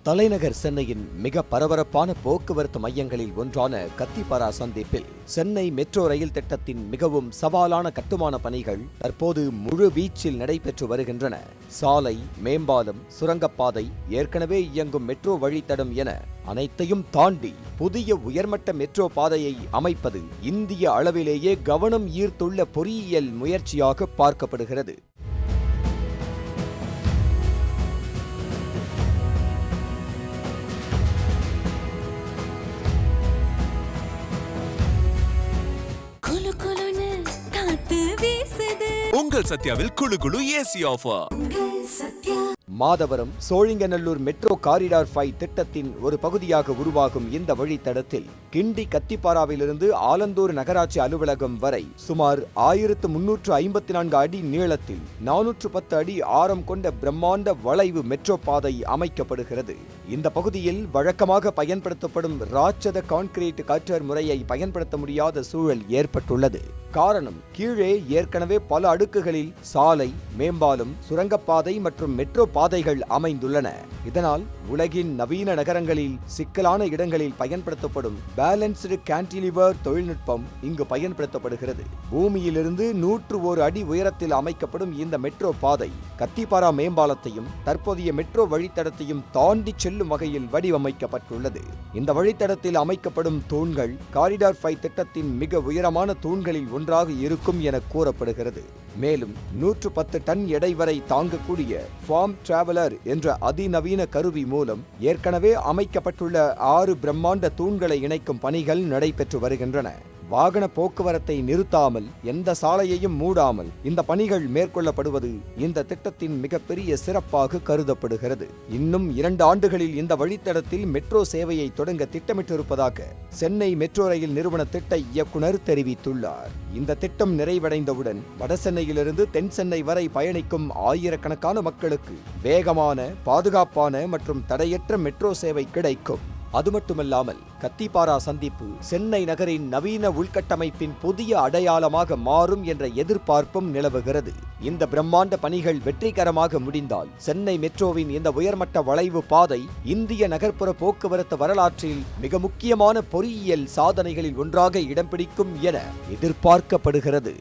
தலைநகர் சென்னையின் மிக பரபரப்பான போக்குவரத்து மையங்களில் ஒன்றான கத்திப்பாரா சந்திப்பில் சென்னை மெட்ரோ ரயில் திட்டத்தின் மிகவும் சவாலான கட்டுமான பணிகள் தற்போது முழு வீச்சில் நடைபெற்று வருகின்றன. சாலை, மேம்பாலம், சுரங்கப்பாதை, ஏற்கனவே இயங்கும் மெட்ரோ வழித்தடம் என அனைத்தையும் தாண்டி புதிய உயர்மட்ட மெட்ரோ பாதையை அமைப்பது இந்திய அளவிலேயே கவனம் ஈர்த்துள்ள பொறியியல் முயற்சியாக பார்க்கப்படுகிறது. உங்கள் சத்யாவில் குளு குளு AC offer. Madhavaram Sholinganallur metro corridor 5 திட்டத்தின் ஒரு பகுதியாக உருவாகும் இந்த வழித்தடத்தில் கிண்டி கத்திப்பாராவிலிருந்து ஆலந்தூர் நகராட்சி அலுவலகம் வரை சுமார் 1354 அடி நீளத்தில் 410 அடி ஆரம் கொண்ட பிரம்மாண்ட வளைவு மெட்ரோ பாதை அமைக்கப்படுகிறது. இந்த பகுதியில் வழக்கமாக பயன்படுத்தப்படும் ராட்சத கான்கிரீட் கட்டர் முறையை பயன்படுத்த முடியாத சூழல் ஏற்பட்டுள்ளது. காரணம், கீழே ஏற்கனவே பல அடுக்குகளில் சாலை, மேம்பாலம், சுரங்கப்பாதை மற்றும் மெட்ரோ பாதைகள் அமைந்துள்ளன. இதனால் உலகின் நவீன நகரங்களில் சிக்கலான இடங்களில் பயன்படுத்தப்படும் பேலன்ஸ்டு கேன்டிலிவர் தொழில்நுட்பம் இங்கு பயன்படுத்தப்படுகிறது. பூமியிலிருந்து 101 அடி உயரத்தில் அமைக்கப்படும் இந்த மெட்ரோ பாதை கத்திப்பாரா மேம்பாலத்தையும் தற்போதைய மெட்ரோ வழித்தடத்தையும் தாண்டி செல்லும் வகையில் வடிவமைக்கப்பட்டுள்ளது. இந்த வழித்தடத்தில் அமைக்கப்படும் தூண்கள் காரிடார் 5 திட்டத்தின் மிக உயரமான தூண்களில் ஒன்றாக இருக்கும் என கூறப்படுகிறது. மேலும் 110 டன் எடை வரை தாங்கக்கூடிய ஃபார்ம் டிராவலர் என்ற அதிநவீன கருவி மூலம் ஏற்கனவே அமைக்கப்பட்டுள்ள 6 பிரம்மாண்ட தூண்களை இணைக்கும் பணிகள் நடைபெற்று வருகின்றன. வாகன போக்குவரத்தை நிறுத்தாமல், எந்த சாலையையும் மூடாமல் இந்த பணிகள் மேற்கொள்ளப்படுவது இந்த திட்டத்தின் மிகப்பெரிய சிறப்பாக கருதப்படுகிறது. இன்னும் 2 ஆண்டுகளில் இந்த வழித்தடத்தில் மெட்ரோ சேவையை தொடங்க திட்டமிட்டிருப்பதாக சென்னை மெட்ரோ ரயில் நிறுவன திட்ட இயக்குனர் தெரிவித்துள்ளார். இந்த திட்டம் நிறைவடைந்தவுடன் வடசென்னையிலிருந்து தென் சென்னை வரை பயணிக்கும் ஆயிரக்கணக்கான மக்களுக்கு வேகமான, பாதுகாப்பான மற்றும் தடையற்ற மெட்ரோ சேவை கிடைக்கும். அது மட்டுமல்லாமல் கத்திப்பாரா சந்திப்பு சென்னை நகரின் நவீன உள்கட்டமைப்பின் புதிய அடையாளமாக மாறும் என்ற எதிர்பார்ப்பும் நிலவுகிறது. இந்த பிரம்மாண்ட பணிகள் வெற்றிகரமாக முடிந்தால் சென்னை மெட்ரோவின் இந்த உயர்மட்ட வளைவு பாதை இந்திய நகர்ப்புற போக்குவரத்து வரலாற்றில் மிக முக்கியமான பொறியியல் சாதனைகளில் ஒன்றாக இடம் பிடிக்கும் என எதிர்பார்க்கப்படுகிறது.